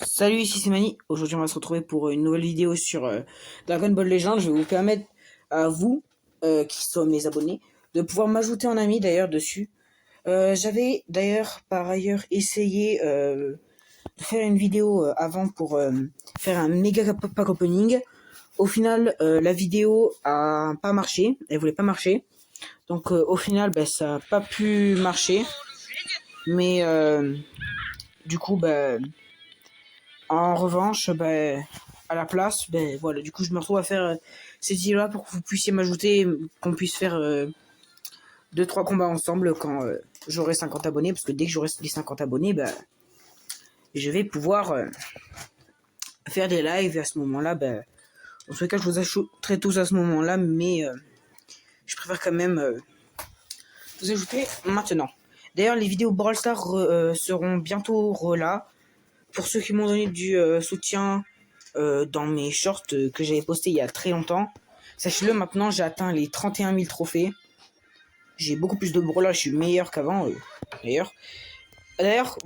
Salut, ici c'est Mani. Aujourd'hui, on va se retrouver pour une nouvelle vidéo sur Dragon Ball Legends. Je vais vous permettre à vous, qui sont mes abonnés, de pouvoir m'ajouter en ami d'ailleurs dessus. J'avais d'ailleurs par ailleurs essayé de faire une vidéo avant pour faire un méga pack opening. Au final, la vidéo a pas marché. Elle voulait pas marcher. Donc au final, ça a pas pu marcher. Mais du coup, en revanche, à la place, voilà, du coup, je me retrouve à faire cette vidéo-là pour que vous puissiez m'ajouter, qu'on puisse faire 2-3 combats ensemble quand j'aurai 50 abonnés, parce que dès que j'aurai les 50 abonnés, je vais pouvoir faire des lives, et à ce moment-là, en tout cas, je vous ajouterai tous à ce moment-là, mais je préfère quand même vous ajouter maintenant. D'ailleurs, les vidéos Brawl Stars seront bientôt là. Pour ceux qui m'ont donné du soutien dans mes shorts que j'avais postés il y a très longtemps. Sachez-le, maintenant j'ai atteint les 31 000 trophées. J'ai beaucoup plus de brawlers, je suis meilleur qu'avant. D'ailleurs,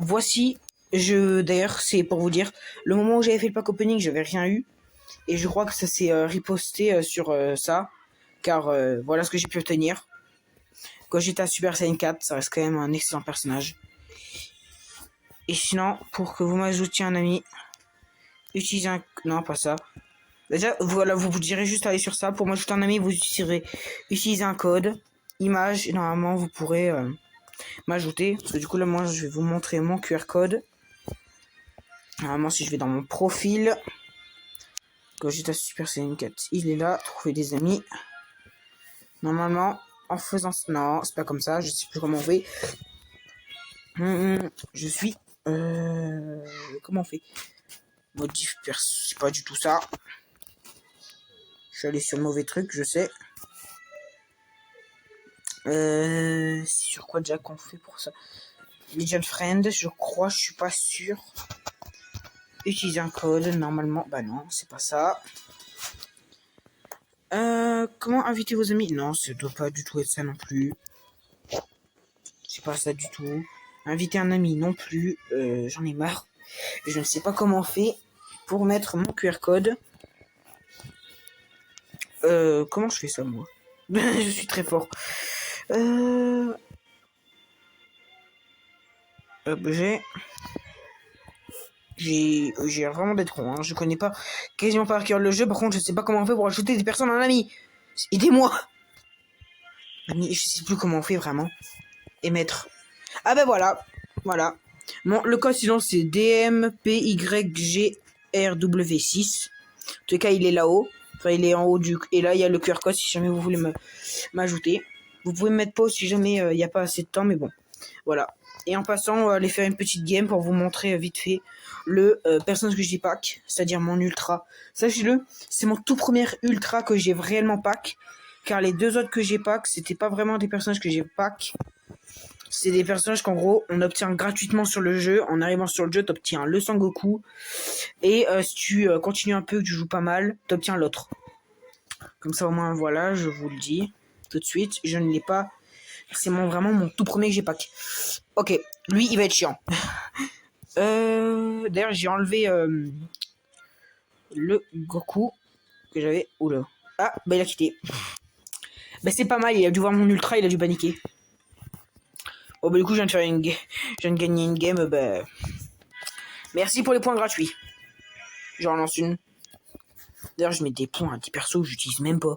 voici, d'ailleurs, c'est pour vous dire, le moment où j'avais fait le pack opening, j'avais rien eu. Et je crois que ça s'est riposté sur ça. Car voilà ce que j'ai pu obtenir. Quand j'étais à Super Saiyan 4, ça reste quand même un excellent personnage. Et sinon, pour que vous m'ajoutiez un ami, utilisez un... Non, pas ça. Déjà, voilà, vous direz juste aller sur ça. Pour m'ajouter un ami, vous utilisez un code, image, et normalement, vous pourrez m'ajouter. Parce que du coup, là, moi, je vais vous montrer mon QR code. Normalement, si je vais dans mon profil, quand j'étais à Super Saiyan 4, il est là, trouver des amis. Normalement, en faisant... Non, c'est pas comme ça, je sais plus comment on fait. Je suis... Comment on fait? Modif perso, c'est pas du tout ça. Je suis allé sur le mauvais truc, je sais. C'est sur quoi déjà qu'on fait pour ça? Legion Friend, je crois, je suis pas sûr. Utiliser un code, normalement. Bah non, c'est pas ça. Comment inviter vos amis? Non, ça doit pas du tout être ça non plus. C'est pas ça du tout. Inviter un ami non plus. J'en ai marre. Je ne sais pas comment on fait pour mettre mon QR code. Comment je fais ça, moi? Je suis très fort. Objet. J'ai vraiment des trous, hein. Je connais pas quasiment par cœur le jeu. Par contre, je sais pas comment on fait pour ajouter des personnes en ami. Aidez-moi. Ami, je sais plus comment on fait vraiment. Émettre. Ah ben voilà. Voilà. Bon, le code sinon c'est DMPYGRW6. En tout cas, il est là-haut. Enfin, il est en haut du... Et là, il y a le QR code si jamais vous voulez m'ajouter. Vous pouvez me mettre pause si jamais il n'y a pas assez de temps, mais bon. Voilà. Et en passant, on va aller faire une petite game pour vous montrer vite fait le personnage que j'ai pack, c'est-à-dire mon ultra. Sachez-le, c'est mon tout premier ultra que j'ai réellement pack, car les deux autres que j'ai pack, c'était pas vraiment des personnages que j'ai pack. C'est des personnages qu'en gros, on obtient gratuitement sur le jeu. En arrivant sur le jeu, t'obtiens le Sangoku. Et si tu continues un peu, que tu joues pas mal, t'obtiens l'autre. Comme ça, au moins, voilà, je vous le dis tout de suite. Je ne l'ai pas. C'est vraiment mon tout premier que j'ai pack. Ok, lui, il va être chiant. D'ailleurs, j'ai enlevé le Goku que j'avais. Oula. Ah, il a quitté. C'est pas mal, il a dû voir mon ultra, il a dû paniquer. Oh, du coup, je viens de gagner une game. Merci pour les points gratuits. J'en lance une. D'ailleurs, je mets des points à 10 persos que j'utilise même pas.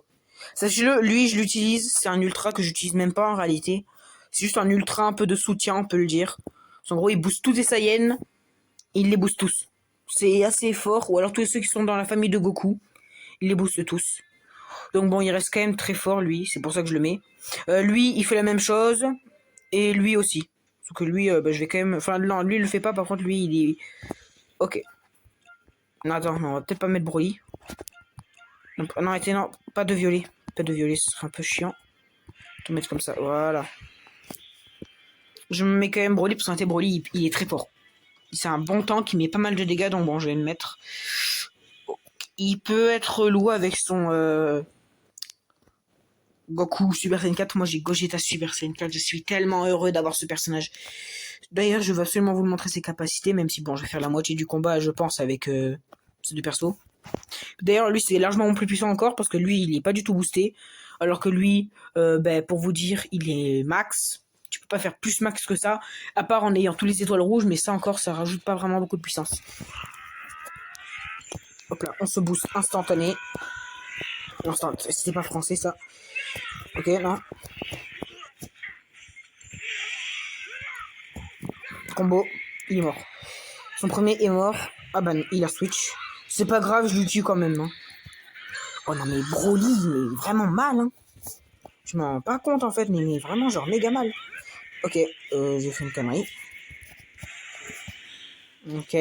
Sachez-le, lui, je l'utilise. C'est un ultra que j'utilise même pas en réalité. C'est juste un ultra un peu de soutien, on peut le dire. En gros, il booste tous les Saiyans. Il les booste tous. C'est assez fort. Ou alors tous ceux qui sont dans la famille de Goku. Il les booste tous. Donc bon, il reste quand même très fort, lui. C'est pour ça que je le mets. Lui, il fait la même chose. Et lui aussi. Sauf que lui, je vais quand même... Enfin, non, lui, il le fait pas. Par contre, lui, il est... Ok. Non, attends, non, on va peut-être pas mettre Broly. Non, arrêtez, non. Pas de violet. Pas de violet, ce serait un peu chiant. Tout mettre comme ça, voilà. Je me mets quand même Broly, parce qu'en fait, Broly, il est très fort. C'est un bon tank, il met pas mal de dégâts, donc bon, je vais le mettre. Il peut être relou avec son... Goku Super Saiyan 4, moi j'ai Gogeta Super Saiyan 4, je suis tellement heureux d'avoir ce personnage. D'ailleurs, je vais absolument vous le montrer ses capacités, même si bon, je vais faire la moitié du combat, je pense, avec ces deux persos. D'ailleurs, lui, c'est largement plus puissant encore, parce que lui, il est pas du tout boosté. Alors que lui, pour vous dire, il est max. Tu peux pas faire plus max que ça, à part en ayant tous les étoiles rouges, mais ça encore, ça rajoute pas vraiment beaucoup de puissance. Hop là, on se booste instantané. C'était pas français, ça. Ok, non. Combo, il est mort. Son premier est mort. Ah bah, il a switch. C'est pas grave, je le tue quand même. Hein. Oh non, mais Broly, mais vraiment mal. Hein. Je m'en rends pas compte en fait, mais vraiment genre méga mal. Ok, j'ai fait une connerie. Ok.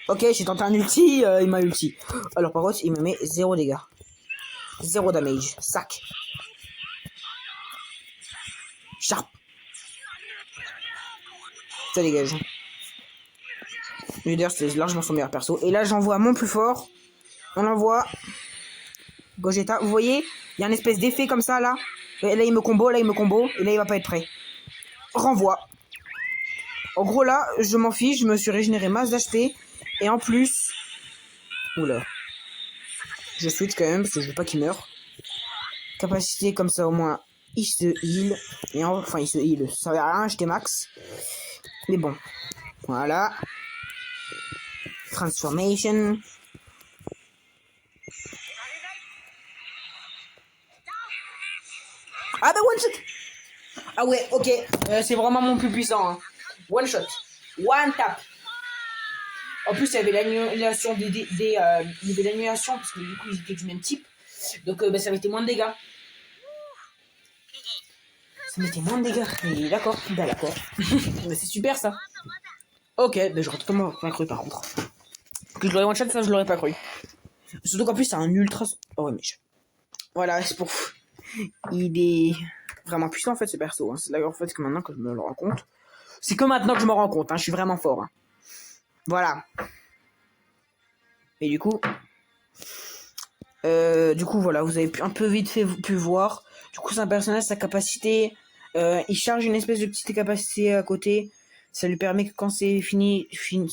Ok, j'ai tenté un ulti, il m'a ulti. Alors par contre, il me met 0 dégâts. 0 damage. Sac. Sharp. Ça dégage. D'ailleurs, c'est largement son meilleur perso. Et là, j'envoie mon plus fort. On l'envoie. Gogeta. Vous voyez, il y a une espèce d'effet comme ça, là. Et là, il me combo, là, il me combo. Et là, il va pas être prêt. Renvoi. En gros, là, je m'en fiche. Je me suis régénéré masse d'HP. Et en plus... Oula. Je switch quand même, parce que je veux pas qu'il meure. Capacité comme ça, au moins, il se heal. Et enfin, il se heal. Ça sert à rien, j'étais max. Mais bon. Voilà. Transformation. Ah bah one shot. Ah ouais, ok. C'est vraiment mon plus puissant. Hein. One shot. One tap. En plus, il y avait l'annulation il y avait l'annulation parce que du coup, ils étaient du même type. Donc, ça mettait moins de dégâts. Ça mettait moins de dégâts. Et d'accord. Bah d'accord. C'est super ça. Ok, mais j'aurais totalement pas cru par contre. Que je l'aurais one shot, ça je l'aurais pas cru. Surtout qu'en plus, c'est un ultra. Oh ouais, mais voilà, c'est pour. Il est vraiment puissant en fait ce perso. Hein. C'est là en fait que maintenant que je me le rends compte. C'est que maintenant que je me rends compte. Hein. Je suis vraiment fort. Hein. Voilà. Et du coup, voilà, vous avez un peu vite fait pu voir. Du coup, c'est un personnage, sa capacité, il charge une espèce de petite capacité à côté. Ça lui permet que quand c'est fini,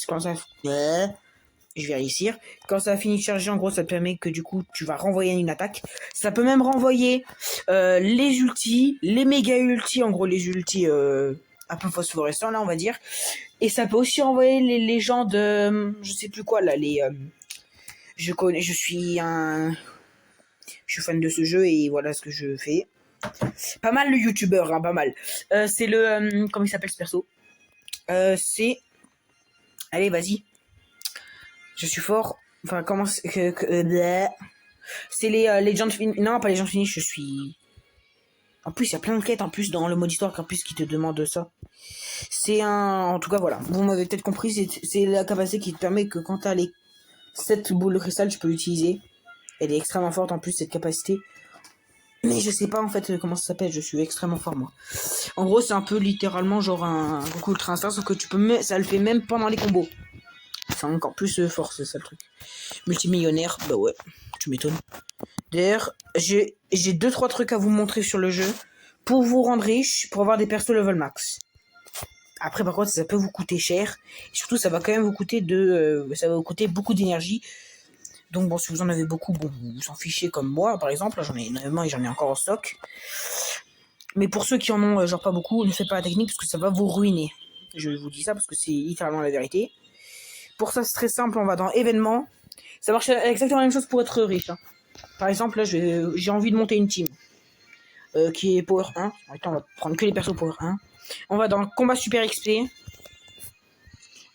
quand ça, je vais réussir. Quand ça a fini de charger, en gros, ça te permet que du coup, tu vas renvoyer une attaque. Ça peut même renvoyer les ultis, les méga ultis, en gros, les ultis un peu phosphorescents, là, on va dire. Et ça peut aussi renvoyer les légendes, je sais plus quoi, là, les... je suis fan de ce jeu et voilà ce que je fais. Pas mal le youtubeur, hein, pas mal. C'est le... comment il s'appelle ce perso c'est... Allez, vas-y. Je suis fort. Enfin, comment... c'est les Legends Finish. Non, pas Legends Finish, je suis... En plus, il y a plein de quêtes en plus dans le mode histoire en plus qui te demande ça. C'est un... En tout cas, voilà. Vous m'avez peut-être compris, c'est la capacité qui te permet que quand t'as les 7 boules de cristal, tu peux l'utiliser. Elle est extrêmement forte en plus, cette capacité. Mais je sais pas en fait comment ça s'appelle, je suis extrêmement fort moi. En gros, c'est un peu littéralement genre un Goku Ultra Instinct, sauf que tu peux ça le fait même pendant les combos. C'est encore plus fort, c'est ça le truc. Multimillionnaire, bah ouais, tu m'étonnes. D'ailleurs, j'ai 2-3 trucs à vous montrer sur le jeu pour vous rendre riche, pour avoir des persos level max. Après, par contre, ça peut vous coûter cher. Et surtout, ça va quand même vous coûter ça va vous coûter beaucoup d'énergie. Donc bon, si vous en avez beaucoup, bon, vous s'en fichez comme moi, par exemple. J'en ai énormément et j'en ai encore en stock. Mais pour ceux qui en ont genre pas beaucoup, ne faites pas la technique parce que ça va vous ruiner. Je vous dis ça parce que c'est littéralement la vérité. Pour ça, c'est très simple, on va dans événements. Ça marche exactement la même chose pour être riche. Hein. Par exemple, là, j'ai envie de monter une team qui est Power 1. Attends, on va prendre que les persos Power 1. On va dans combat super XP.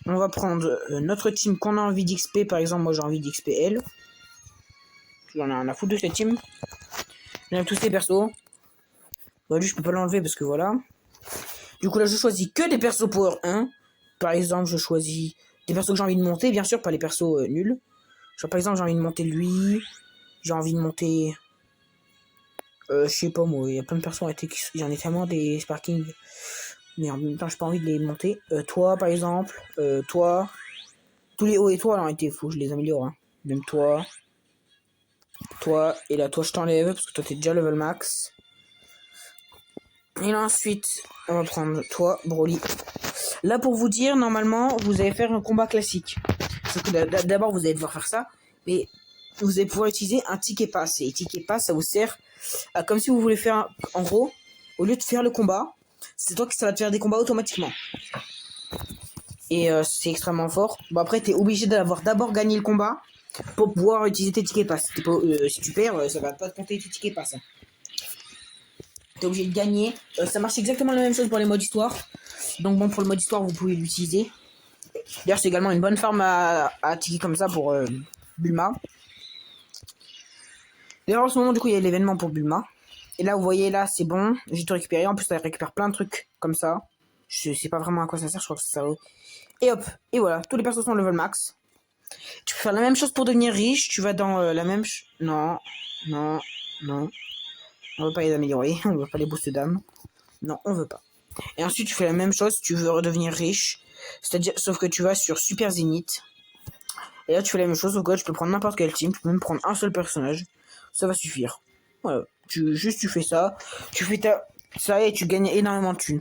On va prendre notre team qu'on a envie d'XP. Par exemple, moi j'ai envie d'XP L. J'en ai un à foutre de cette team. J'aime tous ces persos. Bah, lui, je peux pas l'enlever parce que voilà. Du coup, là, je choisis que des persos Power 1. Par exemple, je choisis des persos que j'ai envie de monter. Bien sûr, pas les persos nuls. Genre, par exemple, j'ai envie de monter lui. J'ai envie de monter... je sais pas, moi. Il y a plein de persos il y en a tellement des Sparking. Mais en même temps, j'ai pas envie de les monter. Toi, par exemple. Toi. Tous les hauts étoiles ont été fous. Je les améliore. Hein. Même toi. toi, et là, toi, je t'enlève, parce que toi, t'es déjà level max. Et là, ensuite, on va prendre toi, Broly. Là, pour vous dire, normalement, vous allez faire un combat classique. Sauf que d'abord, vous allez devoir faire ça, mais vous allez pouvoir utiliser un ticket pass. Et ticket pass, ça vous sert à, comme si vous voulez faire, en gros, au lieu de faire le combat, c'est toi qui ça va te faire des combats automatiquement. Et c'est extrêmement fort. Bon, après, t'es obligé d'avoir d'abord gagné le combat pour pouvoir utiliser tes tickets pass. Si tu perds, ça va pas te compter tes tickets pass. Hein. T'es obligé de gagner. Ça marche exactement la même chose pour les modes histoire. Donc bon, pour le mode histoire, vous pouvez l'utiliser. D'ailleurs, c'est également une bonne farm à tickets comme ça pour Bulma. D'ailleurs, en ce moment, du coup, il y a l'événement pour Bulma. Et là, vous voyez, là, c'est bon. J'ai tout récupéré. En plus, ça récupère plein de trucs comme ça. Je sais pas vraiment à quoi ça sert. Je crois que ça sert. Et hop. Et voilà. Tous les persos sont level max. Tu peux faire la même chose pour devenir riche. Tu vas dans la même... Non. Non. Non. On veut pas les améliorer. On veut pas les boosts d'âme. Non, on veut pas. Et ensuite, tu fais la même chose si tu veux redevenir riche. C'est-à-dire, sauf que tu vas sur Super Zénith. Et là, tu fais la même chose. Sauf que tu peux prendre n'importe quel team. Tu peux même prendre un seul personnage. Ça va suffire. Voilà. Tu fais ça. Tu fais ça et tu gagnes énormément de thunes.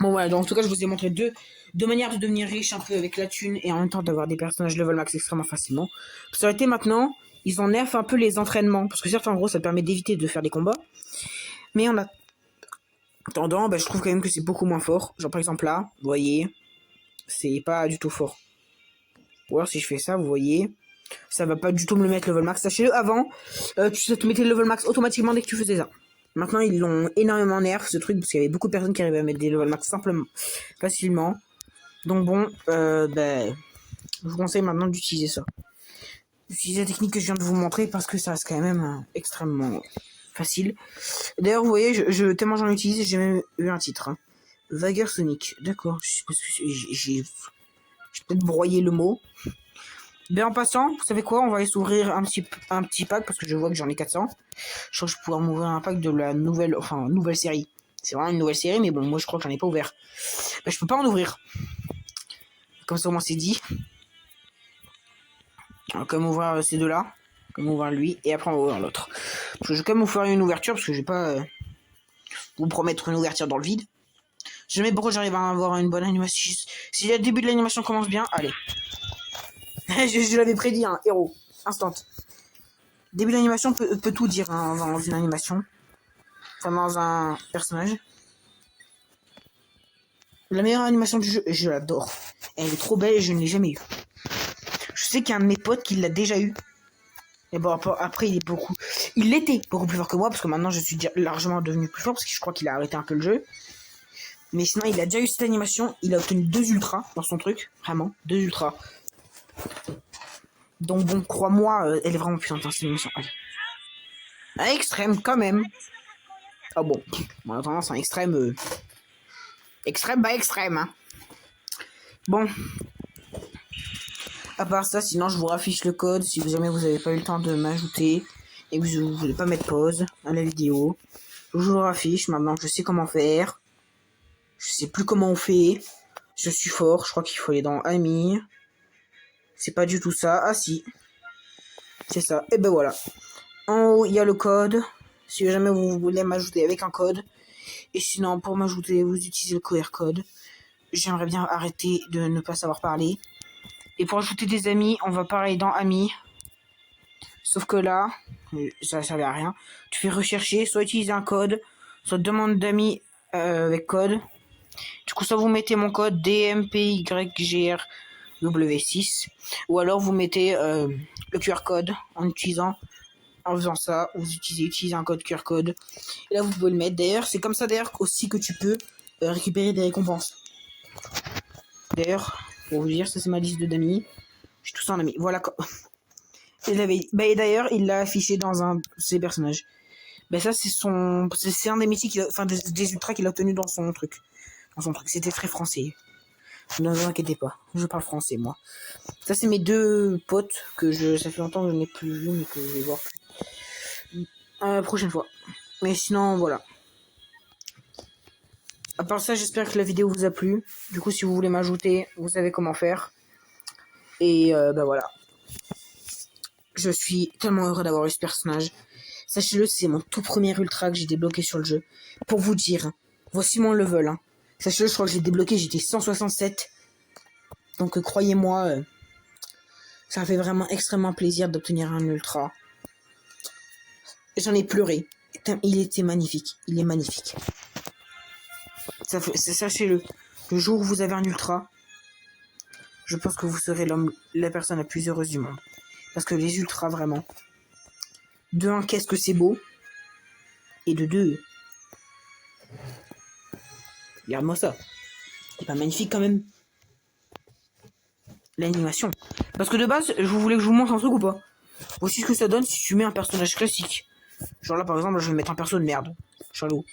Bon, voilà. Donc, en tout cas, je vous ai montré deux manières de devenir riche un peu avec la thune et en même temps d'avoir des personnages level max extrêmement facilement. Ça aurait été maintenant, ils en nerfent un peu les entraînements. Parce que certes, en gros, ça te permet d'éviter de faire des combats. Mais en attendant, bah, je trouve quand même que c'est beaucoup moins fort. Genre, par exemple, là, vous voyez, c'est pas du tout fort. Ou alors, si je fais ça, vous voyez, ça va pas du tout me le mettre level max. Sachez-le, avant, ça te mettait le level max automatiquement dès que tu faisais ça. Maintenant, ils l'ont énormément nerf, ce truc, parce qu'il y avait beaucoup de personnes qui arrivaient à mettre des level max simplement, facilement. Donc bon, je vous conseille maintenant d'utiliser ça. D'utiliser la technique que je viens de vous montrer, parce que ça reste quand même extrêmement facile. D'ailleurs, vous voyez, tellement j'en utilise, j'ai même eu un titre. Hein. Vagueur Sonic. D'accord, je sais pas ce que j'ai peut-être broyé le mot. Mais en passant, vous savez quoi, on va aller s'ouvrir un petit pack, parce que je vois que j'en ai 400. Je crois que je vais pouvoir m'ouvrir un pack de la nouvelle série. C'est vraiment une nouvelle série, mais bon, moi je crois que j'en ai pas ouvert. Je peux pas en ouvrir. Comme ça, au moins c'est dit. Alors, comme ouvrir ces deux-là, comme ouvrir lui, et après on va ouvrir l'autre. Je vais quand même vous faire une ouverture, parce que je vais pas vous promettre une ouverture dans le vide. Jamais pourquoi j'arrive à avoir une bonne animation. Si le début de l'animation commence bien, allez. je l'avais prédit, hein, héros. Instant. Début d'animation peut tout dire hein, dans une animation. Enfin, dans un personnage. La meilleure animation du jeu, je l'adore. Elle est trop belle et je ne l'ai jamais eue. Je sais qu'il y a un de mes potes qui l'a déjà eu. Et bon, après, il était beaucoup plus fort que moi, parce que maintenant, je suis largement devenu plus fort, parce que je crois qu'il a arrêté un peu le jeu. Mais sinon, il a déjà eu cette animation. Il a obtenu 2 ultras dans son truc. Vraiment, 2 ultras. Donc bon, crois-moi, elle est vraiment puissante, hein, cette animation. Allez. Un extrême, quand même. Ah bon, on a tendance à un extrême... Extrême, extrême, hein. Bon. À part ça, sinon, je vous raffiche le code, si jamais vous n'avez pas eu le temps de m'ajouter, et que vous ne voulez pas mettre pause à la vidéo. Je vous le raffiche, maintenant je sais comment faire. Je sais plus comment on fait. Je suis fort, je crois qu'il faut aller dans Amis. C'est pas du tout ça. Ah si. C'est ça. Et ben voilà. En haut, il y a le code. Si jamais vous voulez m'ajouter avec un code. Et sinon, pour m'ajouter, vous utilisez le QR code. J'aimerais bien arrêter de ne pas savoir parler. Et pour ajouter des amis, on va pareil dans Amis. Sauf que là, ça servait à rien. Tu fais rechercher, soit utiliser un code, soit demande d'amis avec code. Du coup, ça vous mettez mon code DMPYGRW6. Ou alors vous mettez le QR code en faisant ça. Vous utilisez un code QR code. Et là, vous pouvez le mettre. D'ailleurs, c'est comme ça d'ailleurs aussi que tu peux récupérer des récompenses. D'ailleurs, pour vous dire, ça c'est ma liste d'amis. J'ai tout ça en amis. Voilà. Et d'ailleurs, il l'a affiché dans un de ses personnages. Ça, c'est un des mythiques, des ultras qu'il a obtenu dans son truc. C'était très français. Ne vous inquiétez pas, je parle français moi. Ça c'est mes 2 potes que ça fait longtemps que je n'ai plus vu mais que je vais voir prochaine fois. Mais sinon voilà. À part ça, j'espère que la vidéo vous a plu. Du coup, si vous voulez m'ajouter, vous savez comment faire. Et voilà. Je suis tellement heureux d'avoir eu ce personnage. Sachez-le, c'est mon tout premier ultra que j'ai débloqué sur le jeu. Pour vous dire, voici mon level. Hein. Sachez-le, je crois que j'ai débloqué, j'étais 167. Donc croyez-moi, ça fait vraiment extrêmement plaisir d'obtenir un ultra. J'en ai pleuré. Il était magnifique. Il est magnifique. Sachez-le, le jour où vous avez un ultra, je pense que vous serez la personne la plus heureuse du monde. Parce que les ultras, vraiment. De 1, qu'est-ce que c'est beau. Et de 2, regarde-moi ça. C'est pas magnifique quand même. L'animation. Parce que de base, je voulais que je vous montre un truc ou pas. Voici ce que ça donne si tu mets un personnage classique. Genre là, par exemple, je vais mettre un perso de merde. Chalot.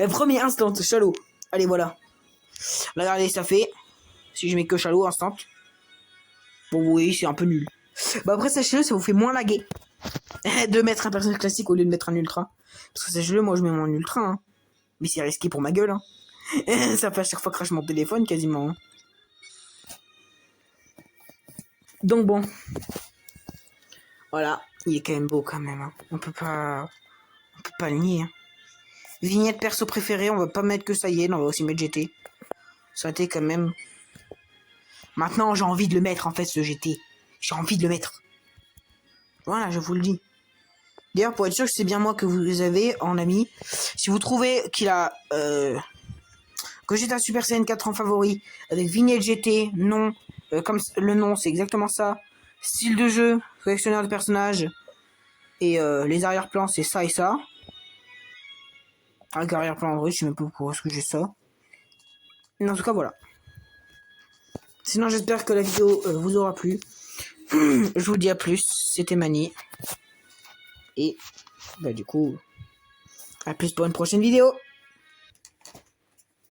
Premier instant, chalot. Allez, voilà. Là, regardez, ça fait. Si je mets que chalot, instant. Bon, oui, c'est un peu nul. Bah après, sachez-le, ça vous fait moins laguer. De mettre un personnage classique au lieu de mettre un ultra. Parce que sachez-le, moi, je mets mon ultra. Hein. Mais c'est risqué pour ma gueule. Hein. Ça fait à chaque fois crash mon téléphone, quasiment. Hein. Donc bon. Voilà. Il est quand même beau, quand même. Hein. On peut pas le nier. Hein. Vignette perso préférée, on va pas mettre que ça y est, on va aussi mettre GT. Ça a été quand même... Maintenant, j'ai envie de le mettre, en fait, ce GT. J'ai envie de le mettre. Voilà, je vous le dis. D'ailleurs, pour être sûr que c'est bien moi que vous avez en ami, si vous trouvez qu'il a... que j'ai un Super Saiyan 4 en favori, avec vignette GT, nom, comme le nom, c'est exactement ça. Style de jeu, collectionneur de personnages, et les arrière-plans, c'est ça et ça. Avec arrière-plan Android, je sais même pas pourquoi est-ce que j'ai ça. Mais en tout cas, voilà. Sinon, j'espère que la vidéo vous aura plu. Je vous dis à plus. C'était Mani. Et, bah, du coup, à plus pour une prochaine vidéo.